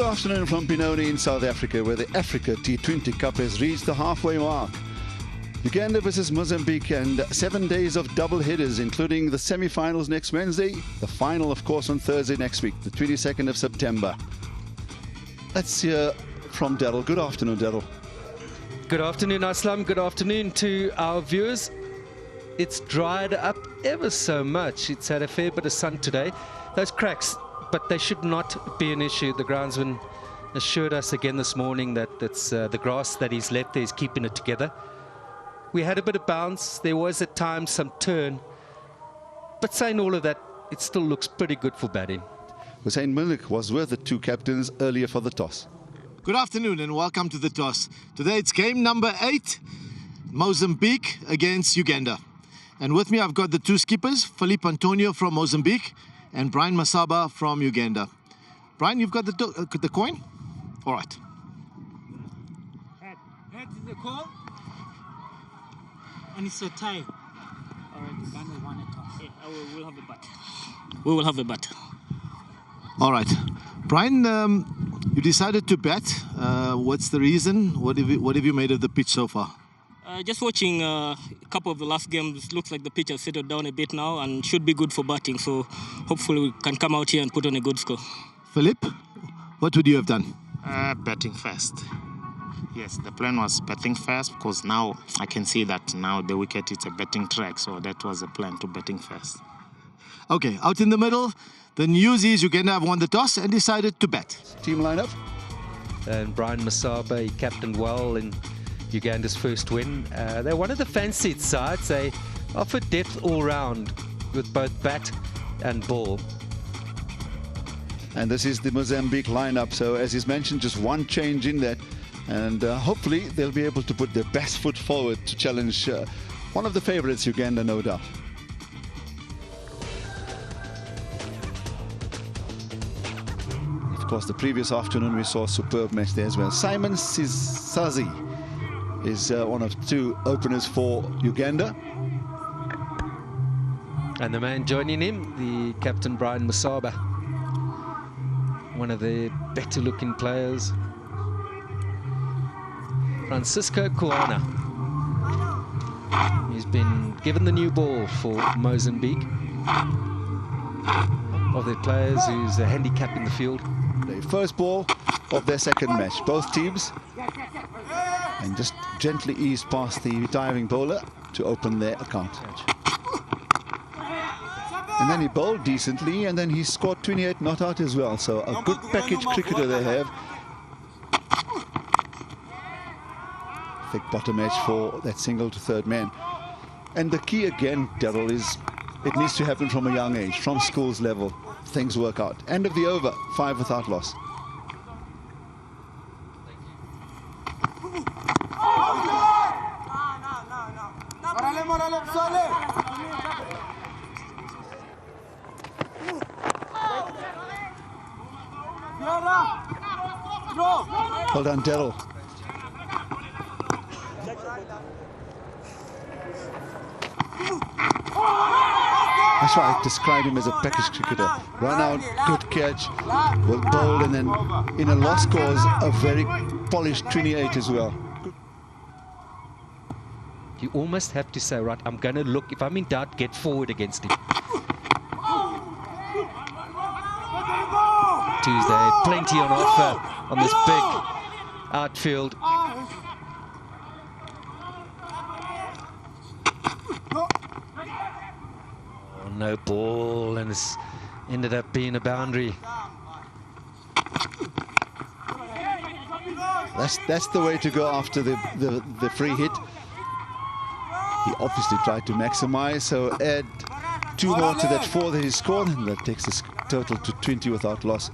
afternoon from Benoni in South Africa, where the Africa T20 Cup has reached the halfway mark. Uganda versus Mozambique, and 7 days of double hitters, including the semi-finals next Wednesday, the final, of course, on Thursday next week, the 22nd of September. Let's hear from Daryl. Good afternoon, Daryl. Good afternoon, Aslam. Good afternoon to our viewers. It's dried up ever so much. It's had a fair bit of sun today. Those cracks, but they should not be an issue. The groundsman assured us again this morning that it's the grass that he's left there is keeping it together. We had a bit of bounce. There was at times some turn. But saying all of that, it still looks pretty good for batting. Hussein Malik was with the two captains earlier for the toss. Good afternoon and welcome to the toss. Today it's game number 8, Mozambique against Uganda. And with me I've got the two skippers, Philippe Antonio from Mozambique and Brian Masaba from Uganda. Brian, you've got the coin? All right. Head is the call. And it's a tie. All right, Uganda won a toss. Yeah, we'll have a bat. We will have a bat. All right. Brian, you decided to bat. What's the reason? What have you made of the pitch so far? Just watching a couple of the last games, looks like the pitch has settled down a bit now and should be good for batting. So hopefully we can come out here and put on a good score. Philippe, what would you have done? Batting first. Yes, the plan was batting first because now I can see that now the wicket is a batting track. So that was the plan, to batting first. Okay, out in the middle, the news is Uganda have won the toss and decided to bat. Team lineup. And Brian Masaba, he captained well in Uganda's first win. They're one of the fancied sides. They offer depth all round with both bat and ball. And this is the Mozambique lineup. So as is mentioned, just one change in that. And hopefully they'll be able to put their best foot forward to challenge one of the favourites, Uganda, no doubt. Of course, the previous afternoon we saw a superb match there as well. Simon Sisazi is one of two openers for Uganda. And the man joining him, the captain Brian Masaba, one of the better looking players. Francisco Kuana. He's been given the new ball for Mozambique. Of their players who's a handicap in the field. The first ball of their second match. Both teams. And just gently eased past the diving bowler to open their account. And then he bowled decently, and then he scored 28 not out as well. So a good package cricketer they have. Thick bottom edge for that single to third man. And the key again, Daryl, is it needs to happen from a young age, from schools level. Things work out. End of the over, 5 without loss. Well done, Daryl. That's why I describe him as a package cricketer. Run out, good catch, well bowled, and then in a lost cause, a very polished 28 as well. You almost have to say, right, I'm going to look, if I'm in doubt, get forward against him. Tuesday, plenty on offer on this big outfield. No ball, and it's ended up being a boundary. That's the way to go after the free hit. He obviously tried to maximize, so add 2 more to that 4 that he scored, and that takes his total to 20 without loss.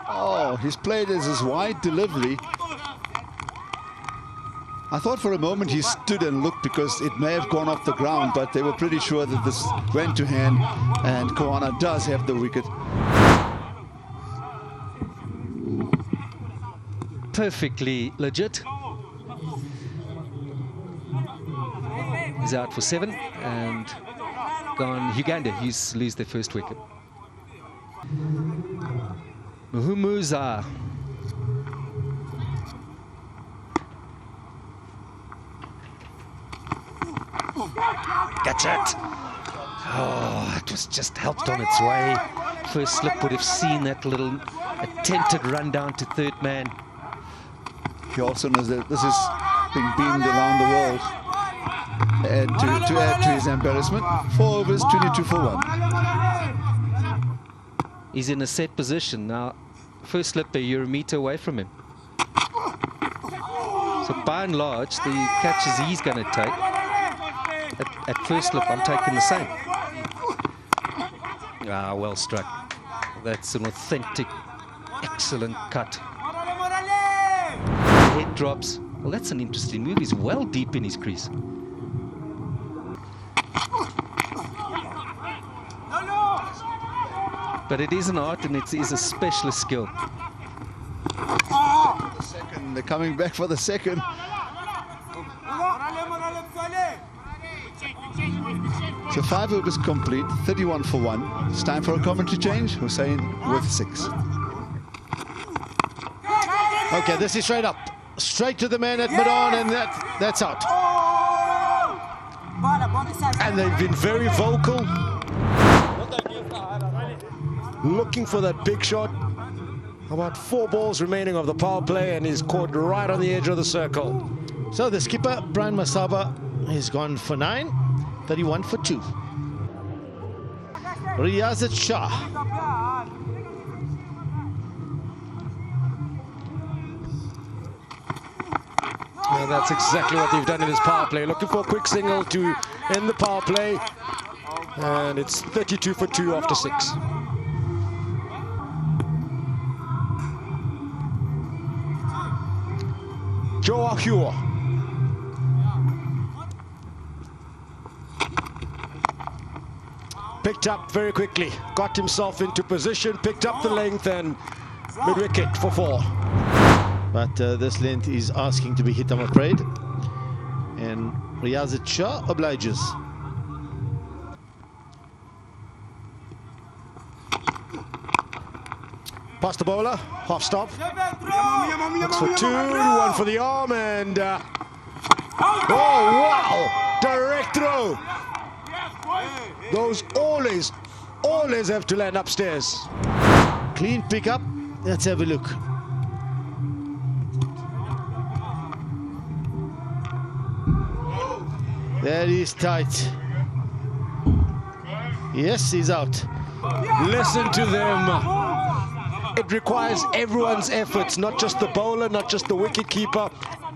Oh, he's played as his wide delivery. I thought for a moment he stood and looked because it may have gone off the ground, but they were pretty sure that this went to hand, and Kuana does have the wicket. Perfectly legit. He's out for 7, and on Uganda, who's lose their first wicket. Muhumuza. Catch it. Oh, it was just helped on its way. First slip would have seen that little attempted run down to third man. He also knows that this is being beamed around the world. And to add to his embarrassment, 4 overs, 22 for 1. He's in a set position now. First slipper, you're a meter away from him. So by and large, the catches he's going to take, at first slip, I'm taking the same. Ah, well struck. That's an authentic, excellent cut. Head drops. Well, that's an interesting move. He's well deep in his crease. But it is an art and it is a specialist skill. They're coming back for the second. So 5 overs complete, 31 for 1. It's time for a commentary change. Hussein with 6. Okay, this is straight up. Straight to the man at mid-on, and that's out. And they've been very vocal, looking for that big shot. About 4 balls remaining of the power play, and he's caught right on the edge of the circle. So the skipper, Brian Masaba, has gone for 9, 31 for 2. Riyazat Shah. And that's exactly what they've done in this power play. Looking for a quick single to end the power play. And it's 32 for 2 after 6. Joa Hua. Picked up very quickly, got himself into position, picked up the length, and mid-wicket for 4. But this length is asking to be hit, I'm afraid. And Riyazat Shah obliges. Past the bowler, half stop. Looks for 2, 1 for the arm, and oh wow! Direct throw. Those always have to land upstairs. Clean pickup. Let's have a look. That is tight. Yes, he's out. Listen to them. It requires everyone's efforts, not just the bowler, not just the wicket keeper,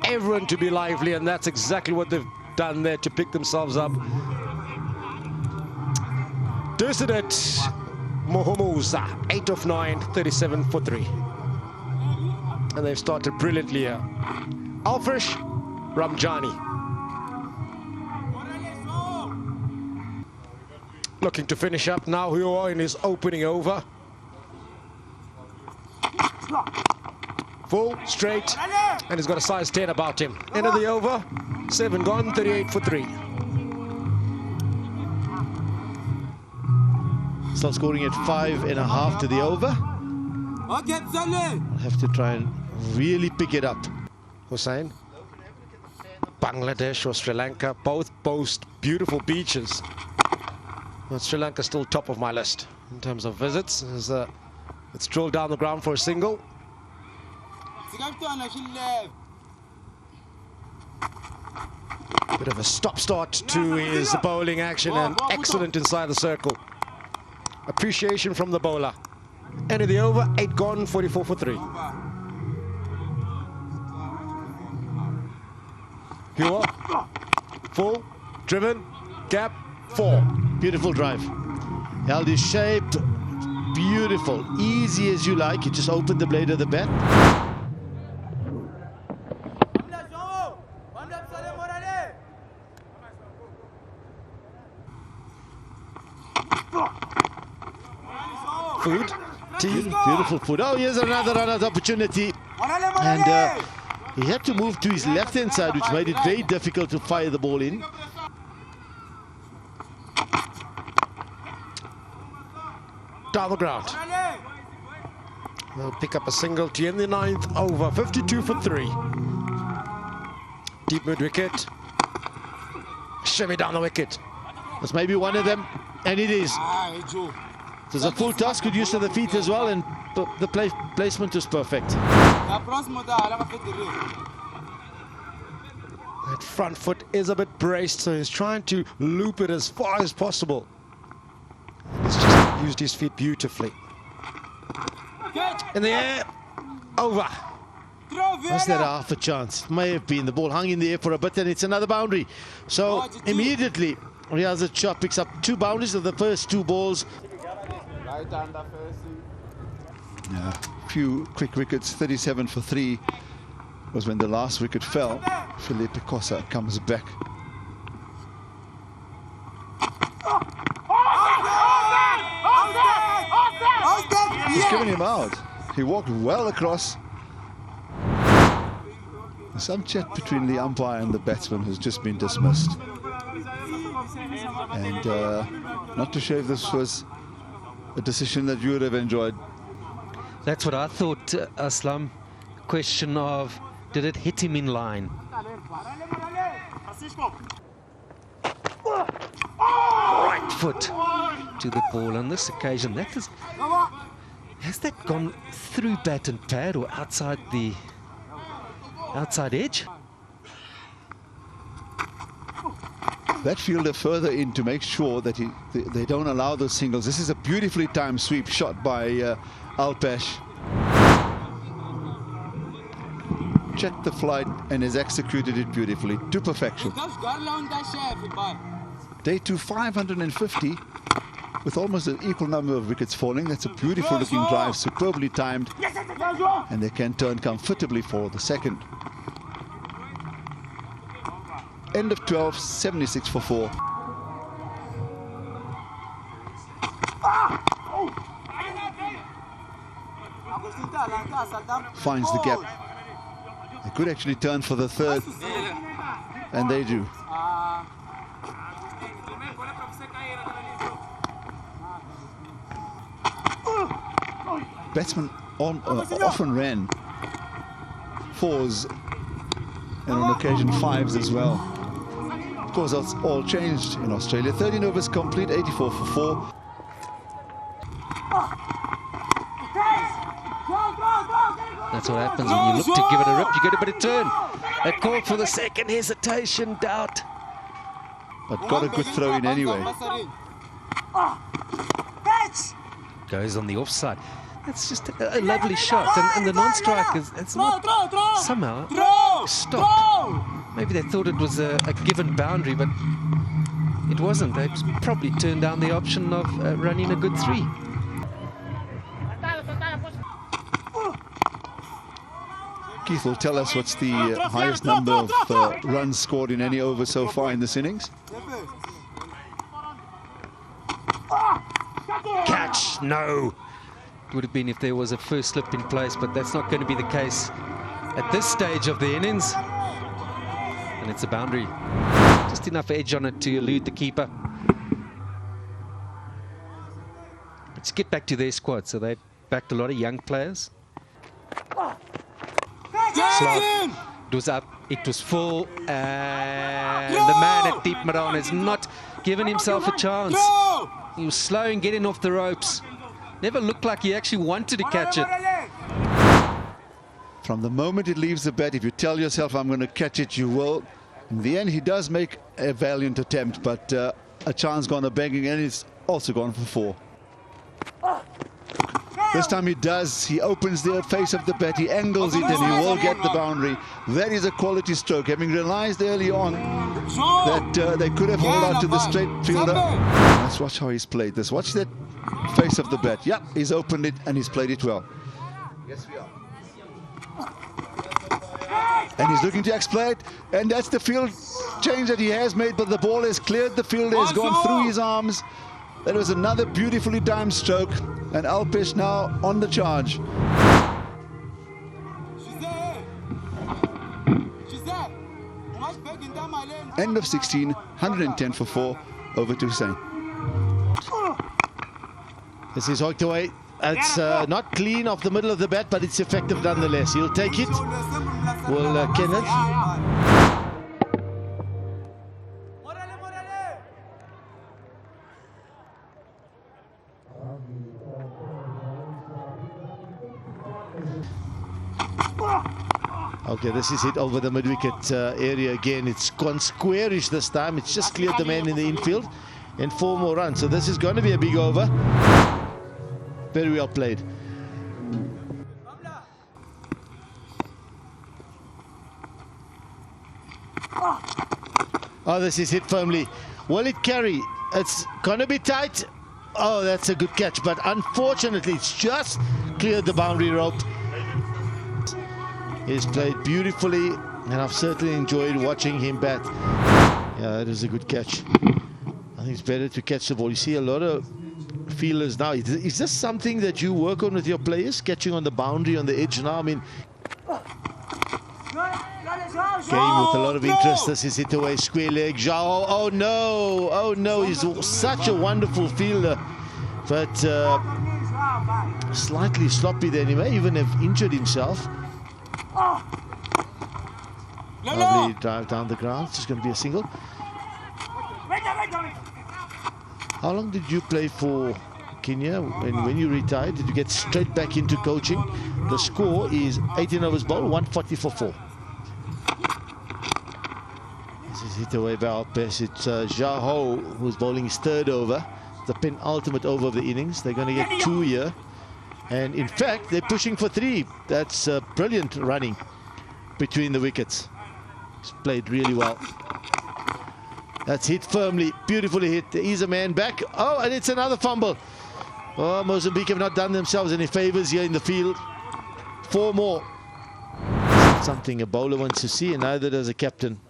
everyone to be lively, and that's exactly what they've done there to pick themselves up. Desidet Muhumuza, 8 of 9, 37 for 3. And they've started brilliantly here. Alpesh, Ramjani. Looking to finish up now, Hua in his opening over. Full, straight, and he's got a size 10 about him. End of the over, 7 gone, 38 for 3. Still scoring at 5.5 to the over. I'll have to try and really pick it up. Hussein. Bangladesh or Sri Lanka both boast beautiful beaches. But Sri Lanka still top of my list in terms of visits. It's drilled down the ground for a single. Bit of a stop-start to his bowling action, and excellent inside the circle. Appreciation from the bowler. End of the over, 8 gone, 44 for 3. Hua, full, driven, gap, 4. Beautiful drive. Held his shape, beautiful, easy as you like. You just open the blade of the bat. Food, tea, beautiful food. Oh, here's another run-out opportunity. And he had to move to his left-hand side, which made it very difficult to fire the ball in. down the ground. They'll pick up a single to end the 9th over. 52 for 3. Deep mid wicket. Shimmy down the wicket. That's maybe one of them, and it is. There's a full toss, good use of the feet as well, and the placement was perfect. That front foot is a bit braced, so he's trying to loop it as far as possible. He's just used his feet beautifully. In the air, over. Was that half a chance? May have been. The ball hung in the air for a bit, and it's another boundary. So immediately, Riyaz Shah picks up 2 boundaries of the first 2 balls. Yeah, few quick wickets. 37 for 3 was when the last wicket fell. Felipe Cossa comes back. He's given him out. He walked well across. Some chat between the umpire and the batsman has just been dismissed. And not too sure if this was a decision that you would have enjoyed. That's what I thought, Aslam. Question of, did it hit him in line? Right foot to the ball on this occasion. That is, has that gone through bat and pad or outside the outside edge? That fielder further in to make sure that they don't allow those singles. This is a beautifully timed sweep shot by Alpesh. Checked the flight and has executed it beautifully to perfection. Day 2, 550 with almost an equal number of wickets falling. That's a beautiful looking drive, superbly timed, and they can turn comfortably for the second. End of 12, 76 for 4. Finds the gap. They could actually turn for the third, and they do. Batsmen often ran 4s and on occasion 5s as well. Of course, that's all changed in Australia. 13 overs complete, 84 for 4. That's what happens when you look to give it a rip. You get a bit of turn. A call for the second, hesitation, doubt. But got a good throw in anyway. Goes on the offside. That's just a lovely shot. And the non-striker, it's not somehow stopped. Maybe they thought it was a given boundary, but it wasn't. They probably turned down the option of running a good 3. Keith will tell us what's the highest number of runs scored in any over so far in this innings. Catch, no. It would have been if there was a first slip in place, but that's not going to be the case at this stage of the innings. And it's a boundary. Just enough edge on it to elude the keeper. Let's get back to their squad. So they backed a lot of young players. Slot. It was up, it was full, and the man at deep mid-on has not given himself a chance. He was slow in getting off the ropes. Never looked like he actually wanted to catch it. From the moment it leaves the bat, if you tell yourself, I'm going to catch it, you will. In the end, he does make a valiant attempt, but a chance gone a begging, and it's also gone for 4. This time he does. He opens the face of the bat, he angles it, and he will get the boundary. That is a quality stroke, having realized early on that they could have hauled out to the straight fielder. Let's watch how he's played this. Watch that face of the bat. Yep, he's opened it and he's played it well. Yes, we are. And he's looking to exploit, and that's the field change that he has made, but the ball has cleared the field, has gone through his arms. That was another beautifully timed stroke, and Alpesh now on the charge. End of 16, 110 for 4 over to Hussain. This is hooked away. It's not clean off the middle of the bat, but it's effective nonetheless. He'll take it. Will Kenneth. Okay, this is hit over the mid-wicket area again. It's gone squarish this time. It's just cleared the man in the infield and 4 more runs. So this is going to be a big over. Very well played. Oh, this is hit firmly. Will it carry? It's going to be tight. Oh, that's a good catch. But unfortunately, it's just cleared the boundary rope. He's played beautifully, and I've certainly enjoyed watching him bat. Yeah, that is a good catch. I think it's better to catch the ball. You see a lot of feelers now. Is this something that you work on with your players? Catching on the boundary, on the edge now? I mean, game with a lot of interest. This is hit away, square leg. Zhao, oh no, oh no. He's such a wonderful fielder. But slightly sloppy there. He may even have injured himself. Lovely drive down the ground. It's just going to be a single. How long did you play for Kenya? When you retired, did you get straight back into coaching? The score is 18 overs bowled, 140 for 4. This is hit away by Alpesh. It's Zhao who's bowling his 3rd over, the penultimate over of the innings. They're going to get 2 here. And in fact, they're pushing for 3. That's brilliant running between the wickets. He's played really well. That's hit firmly, beautifully hit. There is a man back. Oh, and it's another fumble. Oh, Mozambique have not done themselves any favors here in the field. 4 more. Something a bowler wants to see, and neither does a captain.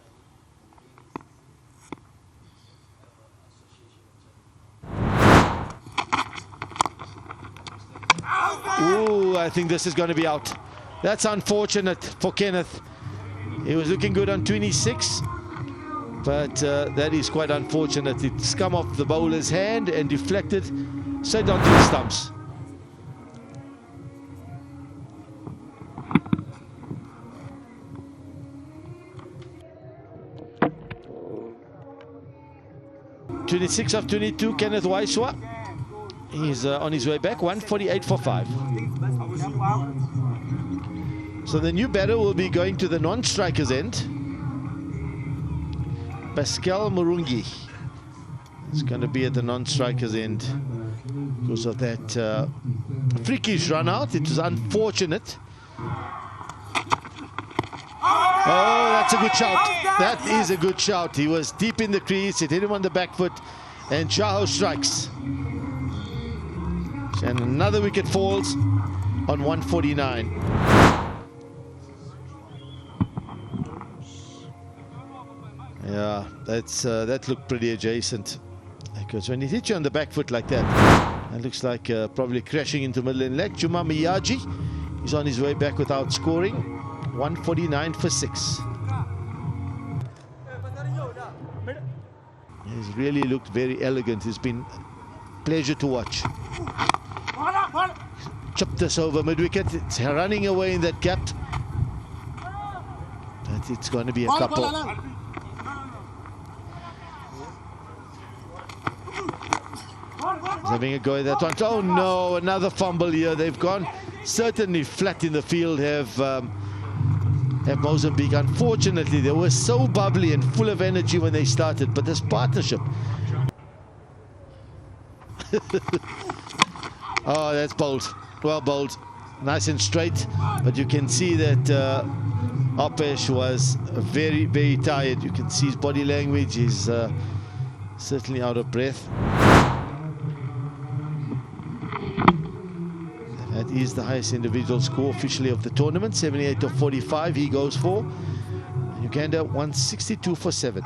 Ooh, I think this is going to be out. That's unfortunate for Kenneth. He was looking good on 26, but that is quite unfortunate. It's come off the bowler's hand and deflected straight onto the stumps. (26 of 22), Kenneth Waiswa. He's on his way back, 148 for 5. So the new batter will be going to the non-striker's end. Pascal Murungi is going to be at the non-striker's end because of that freakish run out. It was unfortunate. Oh, that's a good shout. That is a good shout. He was deep in the crease. It hit him on the back foot, and Zhao strikes. And another wicket falls on 149. Yeah, that looked pretty adjacent. Because when it hits you on the back foot like that, it looks like probably crashing into middle and leg. Juma Miyaji is on his way back without scoring. 149 for 6. He's really looked very elegant. It's been a pleasure to watch. Chipped this over mid-wicket. It's running away in that gap. But it's going to be a couple. He's having a go at that one. Oh no, another fumble here. They've gone certainly flat in the field, have Mozambique. Unfortunately, they were so bubbly and full of energy when they started, but this partnership. Oh, that's bold. Well bowled. Nice and straight. But you can see that Alpesh was very, very tired. You can see his body language. He's certainly out of breath. That is the highest individual score officially of the tournament. 78 of 45 he goes for. Uganda 162 for 7.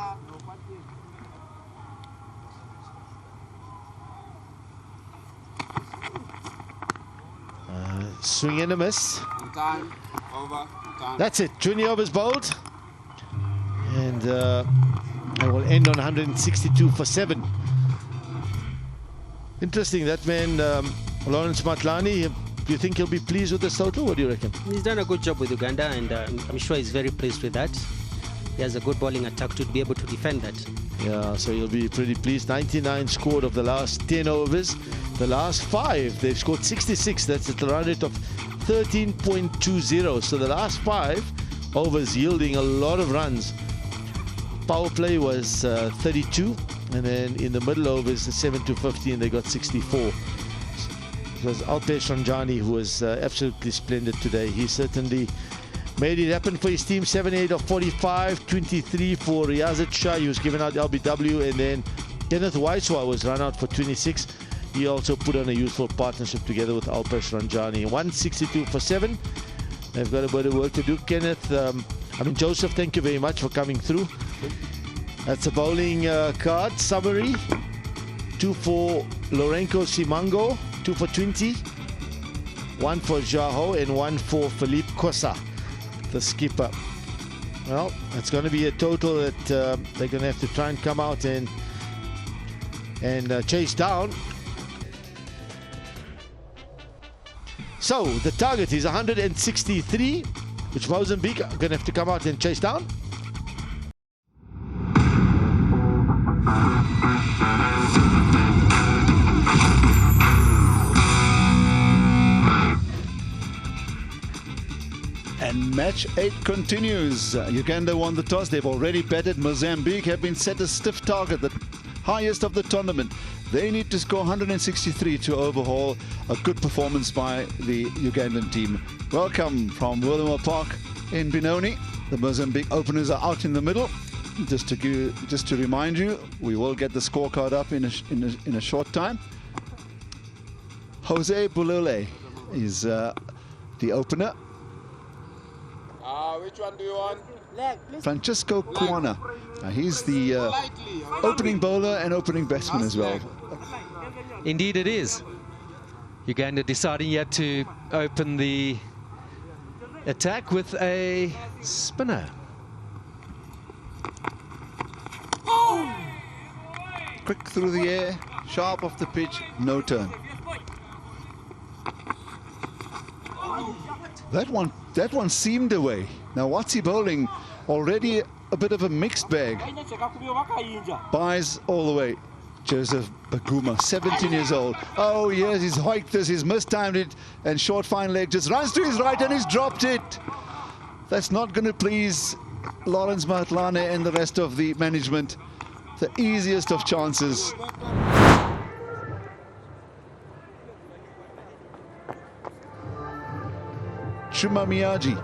Swing and a miss. That's it. 20 overs bowled. And I will end on 162 for 7. Interesting, that man Lawrence Matlani, do you think he'll be pleased with this total? What do you reckon? He's done a good job with Uganda, and I'm sure he's very pleased with that. He has a good bowling attack to be able to defend that. Yeah, so he'll be pretty pleased. 99 scored of the last 10 overs. The last 5, they've scored 66. That's at the run rate of 13.20. So the last 5 overs yielding a lot of runs. Power play was 32, and then in the middle overs, the 7 to 15, they got 64. It was Alpesh Ramjani who was absolutely splendid today. He certainly made it happen for his team. 78 of 45, 23 for Riyazat Shah. He was given out LBW, and then Kenneth Waiswa was run out for 26. He also put on a useful partnership together with Alpesh Ramjani. 162 for 7. They've got a bit of work to do. Kenneth, Joseph, thank you very much for coming through. That's a bowling card summary. 2 for Lorenko Simango, 2 for 20, 1 for Jaho, and 1 for Philippe Kosa, the skipper. Well, it's going to be a total that they're going to have to try and come out and chase down. So the target is 163, which Mozambique are going to have to come out and chase down. And match 8 continues. Uganda won the toss. They've already batted. Mozambique have been set a stiff target, the highest of the tournament. They need to score 163 to overhaul a good performance by the Ugandan team. Welcome from Willowmoore Park in Benoni. The Mozambique openers are out in the middle. Just to remind you, we will get the scorecard up in a short time. Jose Bulule is the opener. Which one do you want? Francisco Kuana. He's the opening bowler and opening batsman as well. Indeed it is. Uganda deciding yet to open the attack with a spinner. Quick through the air, sharp off the pitch, no turn. That one seemed away. Now what's he bowling? Already a bit of a mixed bag. Buys all the way. Joseph Baguma, 17 years old. Oh yes, he's hiked this, he's mistimed it, and short fine leg just runs to his right and he's dropped it. That's not going to please Lawrence Matlane and the rest of the management. The easiest of chances. Chuma Miyaji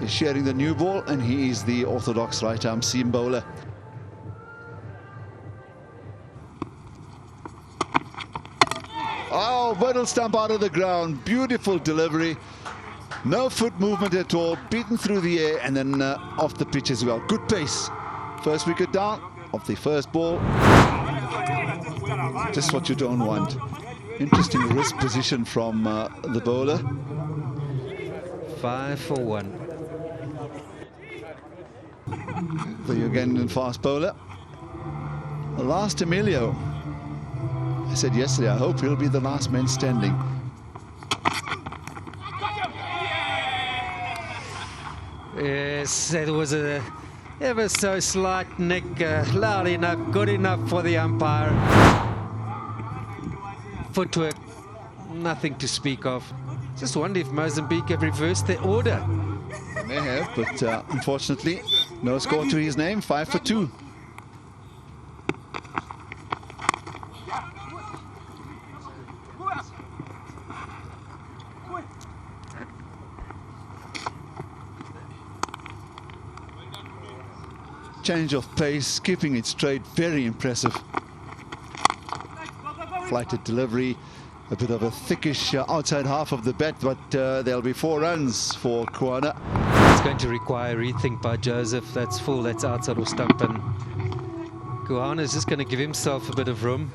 is sharing the new ball, and he is the orthodox right-arm seam bowler. Oh, middle stump out of the ground. Beautiful delivery. No foot movement at all. Beaten through the air and then off the pitch as well. Good pace. First wicket down of the first ball. Just what you don't want. Interesting wrist position from the bowler. 5 for 1. The Ugandan fast bowler. Last Emilio. I said yesterday, I hope he'll be the last man standing. Yes, it was a ever so slight nick, loud enough, good enough for the umpire. Footwork, nothing to speak of. Just wonder if Mozambique have reversed their order. They may have, but unfortunately, no score to his name, 5 for 2. Change of pace, keeping it straight, very impressive. Flighted delivery, a bit of a thickish outside half of the bat, but there'll be 4 runs for Kuana. It's going to require rethink by Joseph. That's full, that's outside or stump, and Kuana is just going to give himself a bit of room.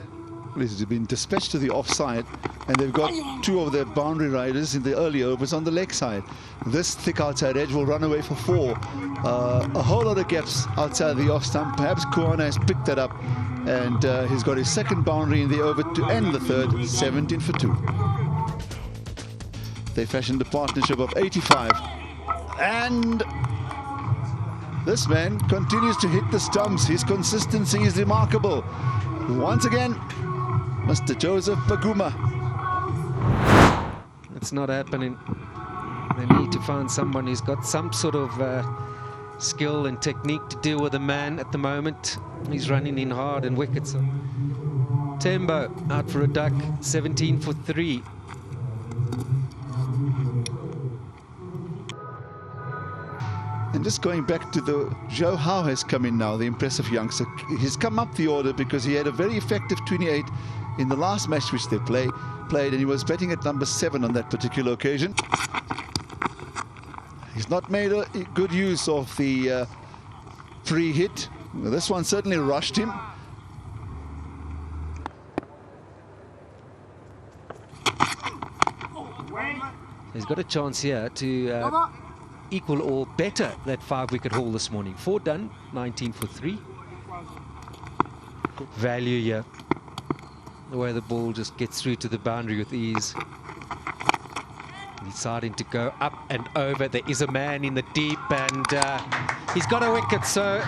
He's been dispatched to the offside, and they've got 2 of their boundary riders in the early overs on the leg side. This thick outside edge will run away for 4. A whole lot of gaps outside the off stump. Perhaps Kuana has picked that up, and he's got his second boundary in the over to end the third, 17 for 2. They fashioned a partnership of 85. And this man continues to hit the stumps. His consistency is remarkable. Once again, Mr. Joseph Baguma. It's not happening. They need to find someone who's got some sort of skill and technique to deal with a man at the moment. He's running in hard and wicked. So Tembo out for a duck, 17 for 3. And just going back to the Joe Howe has come in now, the impressive youngster. He's come up the order because he had a very effective 28 in the last match which they played, and he was batting at number 7 on that particular occasion. He's not made a good use of the free hit. This one certainly rushed him. He's got a chance here to equal or better that 5-wicket haul this morning. 4 done, 19 for 3. Value here. The way the ball just gets through to the boundary with ease. Deciding to go up and over. There is a man in the deep, and he's got a wicket. So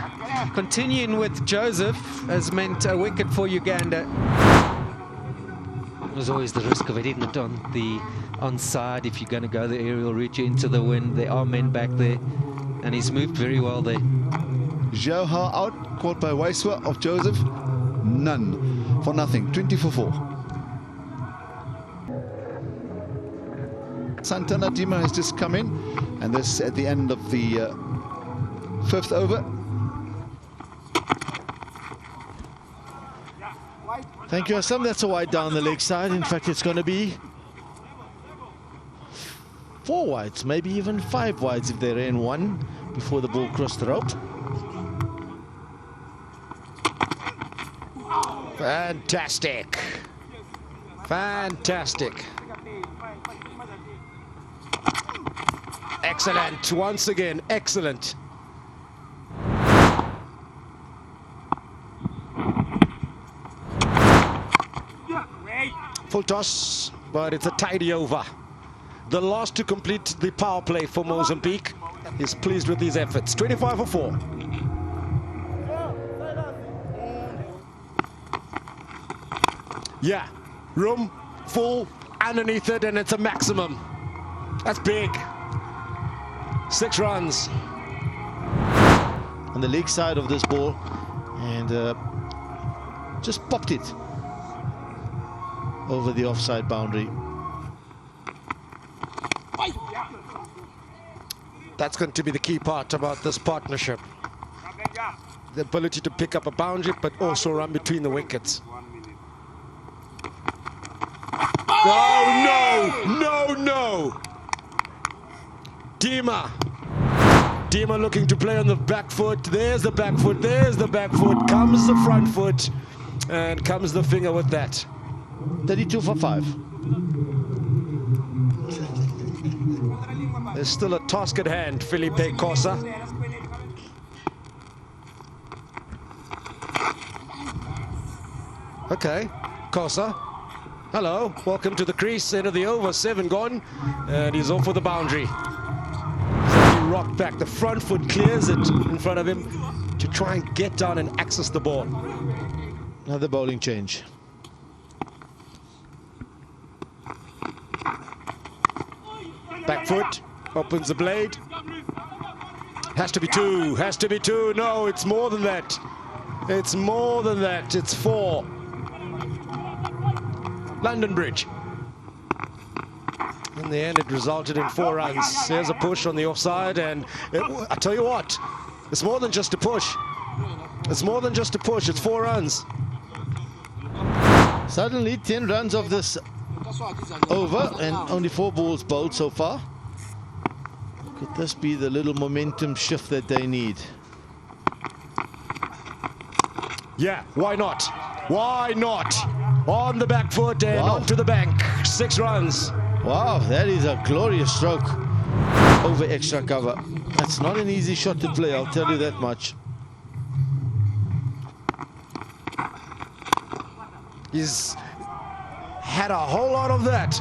continuing with Joseph has meant a wicket for Uganda. There's always the risk of it, isn't it, on the onside? If you're going to go the aerial route, you're into the wind. There are men back there, and he's moved very well there. Joe Howe out, caught by Waiswa of Joseph. None, for nothing, 20 for 4. Santana Dima has just come in, and this at the end of the 5th over. Thank you, Assam. That's a wide down the leg side. In fact, it's going to be 4 wides, maybe even 5 wides if they ran one before the ball crossed the rope. Fantastic. Fantastic. Excellent. Once again, excellent. Full toss, but it's a tidy over. The last to complete the power play for Mozambique is pleased with his efforts. 25 for 4. Yeah, room full underneath it, and it's a maximum. That's big. 6 runs. On the leg side of this ball, and just popped it over the offside boundary. That's going to be the key part about this partnership. The ability to pick up a boundary, but also run between the wickets. Oh, no! No, no! Dima looking to play on the back foot. There's the back foot. There's the back foot. Comes the front foot. And comes the finger with that. 32 for 5. There's still a task at hand, Felipe Kosa. Okay, Kosa. Hello, welcome to the crease, end of the over, 7 gone, and he's off for the boundary. So he rocked back, the front foot clears it in front of him to try and get down and access the ball. Another bowling change. Back foot, opens the blade. Has to be 2, has to be 2. No, it's more than that. It's more than that, it's 4. London Bridge. In the end, it resulted in 4 runs. There's a push on the offside, and I tell you what, it's more than just a push. It's more than just a push, it's 4 runs. Suddenly 10 runs of this over, and only 4 balls bowled so far. Could this be the little momentum shift that they need? Yeah, why not? Why not? On the back foot and onto the bank. 6 runs. Wow, that is a glorious stroke over extra cover. That's not an easy shot to play, I'll tell you that much. He's had a whole lot of that.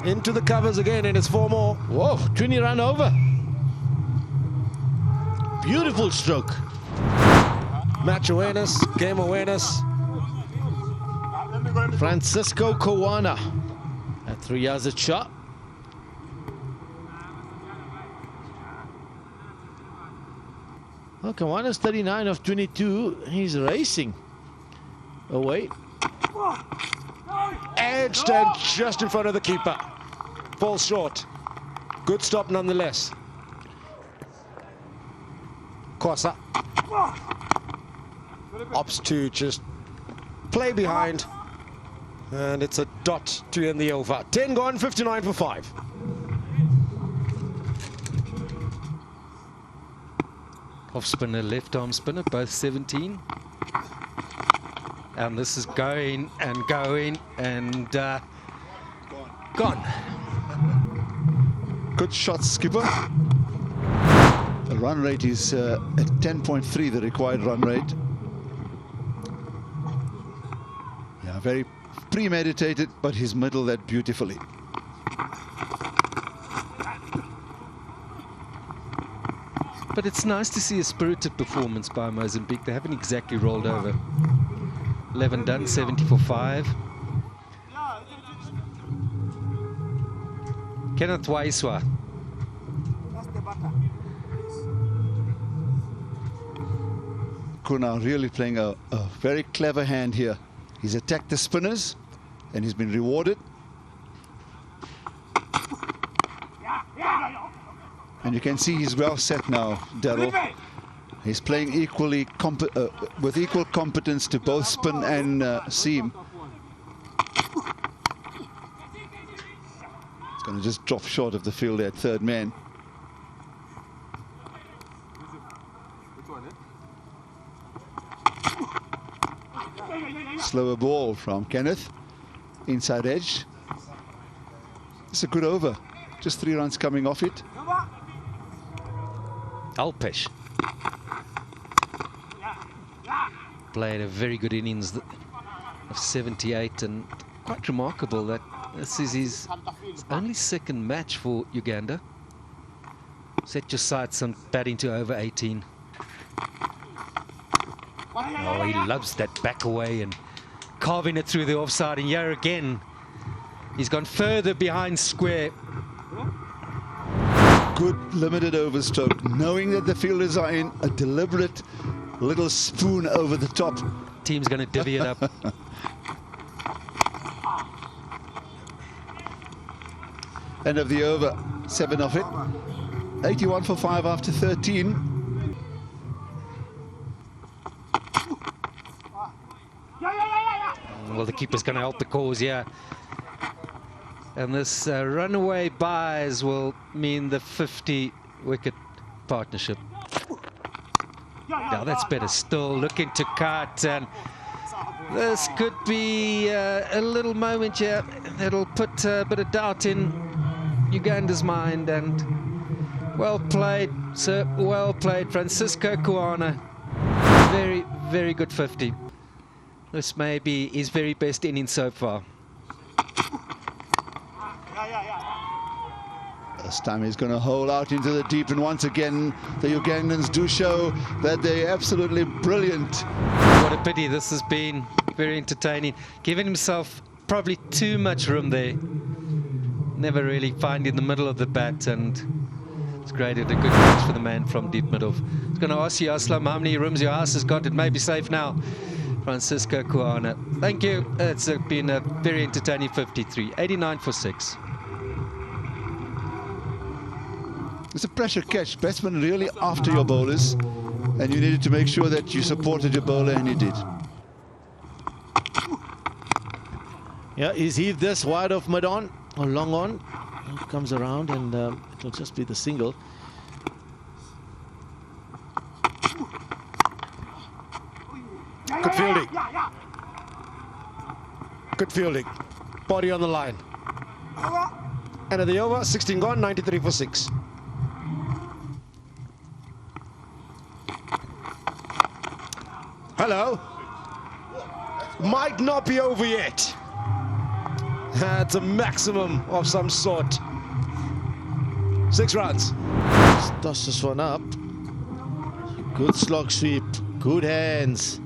into the covers again, and it's 4 more. Whoa, Trini run over. Beautiful stroke. Match awareness, game awareness. Francisco Kawana at 3 yards at shot. Well, Kawana's 39 of 22. He's racing. Oh, wait. Edged and just in front of the keeper. Falls short. Good stop nonetheless. Kosa opts to just play behind, and it's a dot to end the over. 10 gone, 59 for 5. Off spinner, left arm spinner, both 17. And this is going and going and gone. Good shot, skipper. The run rate is at 10.3, the required run rate. Yeah, very premeditated, but he's middled that beautifully. But it's nice to see a spirited performance by Mozambique. They haven't exactly rolled over. 11 done, 70 for 5. Kenneth Waiswa. Kuna really playing a very clever hand here. He's attacked the spinners and he's been rewarded. And you can see he's well set now, Daryl. He's playing equally with equal competence to both spin and seam. It's going to just drop short of the field at third man. Slower ball from Kenneth. Inside edge. It's a good over. Just 3 runs coming off it. Alpesh played a very good innings of 78, and quite remarkable that this is his only second match for Uganda. Set your sights on batting to over 18. Oh, he loves that back away and carving it through the offside, and here again he's gone further behind square. Good limited overstroke, knowing that the fielders are in, a deliberate little spoon over the top. Team's going to divvy it up. End of the over, 7 of it. 81 for 5 after 13. Well, the keeper's going to help the cause here. And this runaway buys will mean the 50-wicket partnership. Now that's better still, looking to cut, and this could be a little moment here that'll put a bit of doubt in Uganda's mind. And well played, sir, well played, Francisco Kawana. Very, very good 50. This may be his very best inning so far. This time he's going to hole out into the deep, and once again the Ugandans do show that they're absolutely brilliant. What a pity. This has been very entertaining. Giving himself probably too much room there. Never really finding the middle of the bat, and it's created a good catch for the man from deep middle. I was going to ask you, Aslam, how many rooms your house has got. It may be safe now. Francisco Kawana. Thank you. It's been a very entertaining 53. 89 for 6. It's a pressure catch. Batsman really after your bowlers, and you needed to make sure that you supported your bowler, and you did. Yeah, he's heaved this wide of mid on or long on. It comes around, and it'll just be the single. Good fielding. Good fielding. Body on the line. End of the over, 16 gone, 93 for 6. Hello. Might not be over yet. That's a maximum of some sort. 6 runs. Toss this one up. Good slog sweep. Good hands.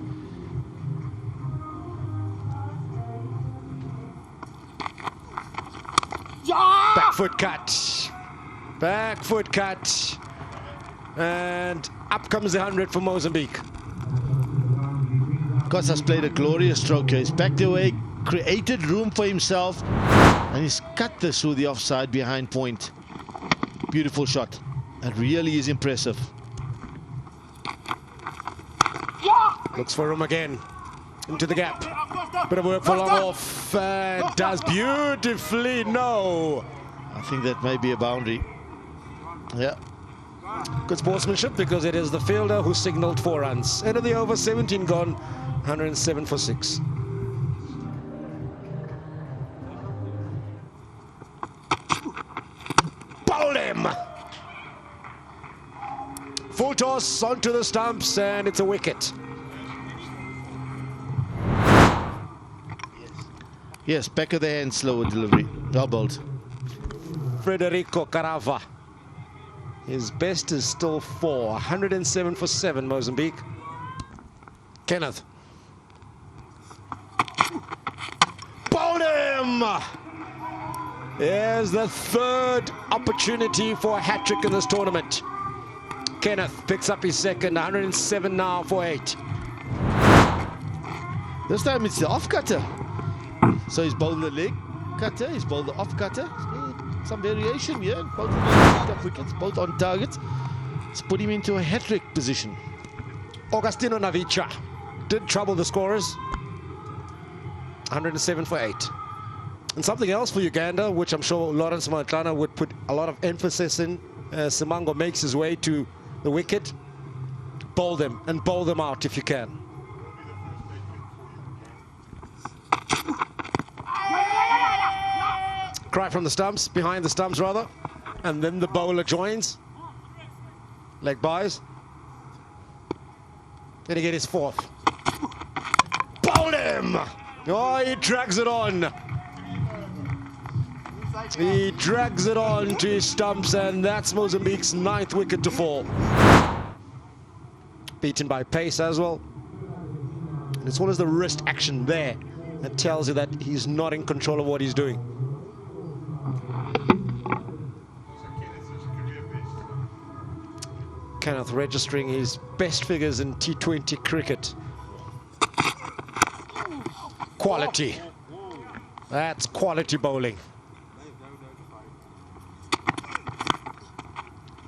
Back foot cut. Back foot cut. And up comes the 100 for Mozambique. Kosa's played a glorious stroke here. He's backed away, created room for himself, and he's cut this through the offside behind point. Beautiful shot. That really is impressive. Looks for room again. Into the gap. Bit of work for long off. And does beautifully. No. I think that may be a boundary. Yeah. Good sportsmanship, because it is the fielder who signaled 4 runs. End of the over, 17 gone, 107 for 6. Bowled him! Full toss onto the stumps, and it's a wicket. Yes, back of the hand, slower delivery. Well bowled. Federico Carava. His best is still 4. 107 for 7, Mozambique. Kenneth. Bowled him! Here's the 3rd opportunity for a hat-trick in this tournament. Kenneth picks up his 2nd. 107 now for 8. This time it's the off cutter. So he's bowled the leg cutter, he's bowled the off cutter. Some variation here. Both of them picked up wickets, both on target. Let's put him into a hat-trick position. Augustino Navicha did trouble the scorers. 107 for 8. And something else for Uganda, which I'm sure Lawrence Montana would put a lot of emphasis in. Simango makes his way to the wicket. Bowl them, and bowl them out if you can. Cry from the stumps, behind the stumps rather, and then the bowler joins. Leg buys. Then he get his 4th. Bowled him! Oh, he drags it on. He drags it on to his stumps, and that's Mozambique's 9th wicket to fall. Beaten by pace as well. And it's always the wrist action there that tells you that he's not in control of what he's doing. Kenneth registering his best figures in T20 cricket. Quality. That's quality bowling.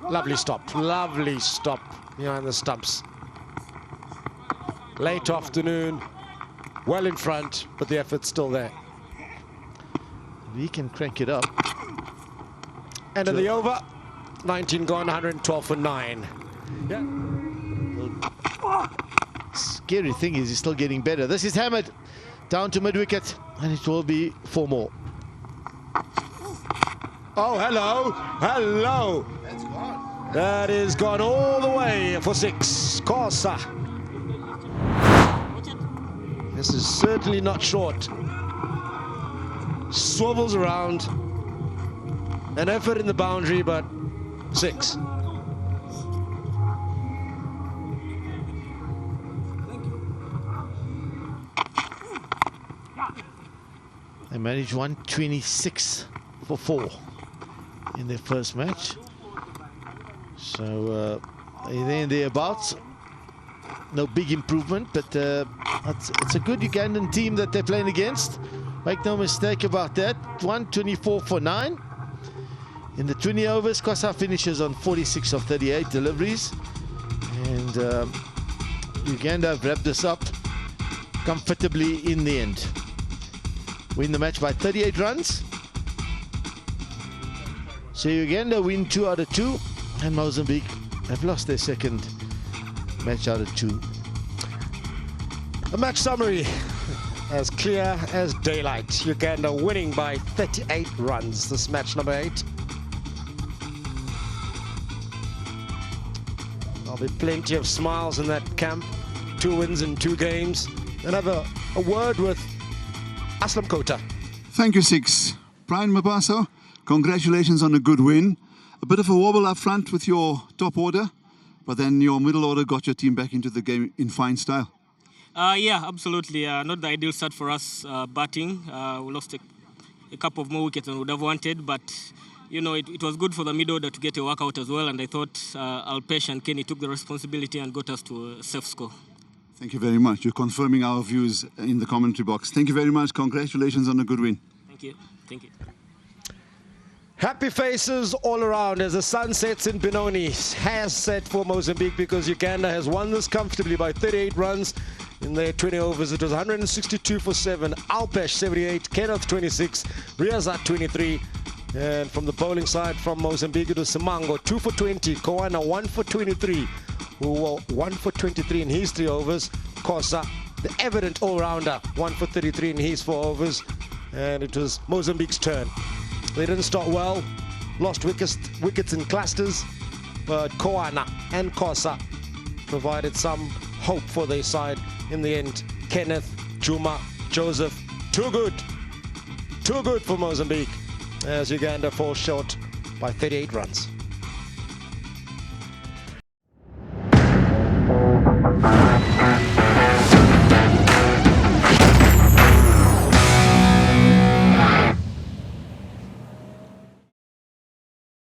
Lovely stop behind the stumps. Late afternoon, well in front, but the effort's still there. We can crank it up. End of the over, 19 gone, 112 for 9. Yeah. Scary thing is he's still getting better. This is hammered down to mid-wicket, and it will be 4 more. Oh, hello. That's gone. That is gone all the way for 6. Kosa. This is certainly not short. Swivels around. An effort in the boundary, but 6. They managed 126 for 4 in their first match. So there and thereabouts. No big improvement, but it's a good Ugandan team that they're playing against. Make no mistake about that. 124 for 9. In the 20 overs, Kosa finishes on 46 of 38 deliveries. And Uganda have wrapped this up comfortably in the end. Win the match by 38 runs. So Uganda win 2 out of 2, and Mozambique have lost their 2nd match out of 2. A match summary as clear as daylight. Uganda winning by 38 runs. This match number 8. There'll be plenty of smiles in that camp. 2 wins in 2 games. And have a word with Aslam Kota. Thank you, Six. Brian Mabaso, congratulations on a good win. A bit of a wobble up front with your top order, but then your middle order got your team back into the game in fine style. Yeah, absolutely. Not the ideal start for us batting. We lost a couple of more wickets than we would have wanted, but you know, it was good for the middle order to get a workout as well, and I thought Alpesh and Kenny took the responsibility and got us to a safe score. Thank you very much. You're confirming our views in the commentary box. Thank you very much. Congratulations on a good win. Thank you. Thank you. Happy faces all around as the sun sets in Benoni has set for Mozambique, because Uganda has won this comfortably by 38 runs in their 20 overs. It was 162 for 7. Alpesh 78, Kenneth 26, Riazat 23. And from the bowling side from Mozambique, it was Simango 2 for 20, Koana 1 for 23, who were 1 for 23 in his 3 overs. Kosa, the evident all-rounder, 1 for 33 in his 4 overs. And it was Mozambique's turn. They didn't start well, lost wickets in clusters, but Koana and Kosa provided some hope for their side in the end. Kenneth, Juma, Joseph, too good for Mozambique, as Uganda falls short by 38 runs.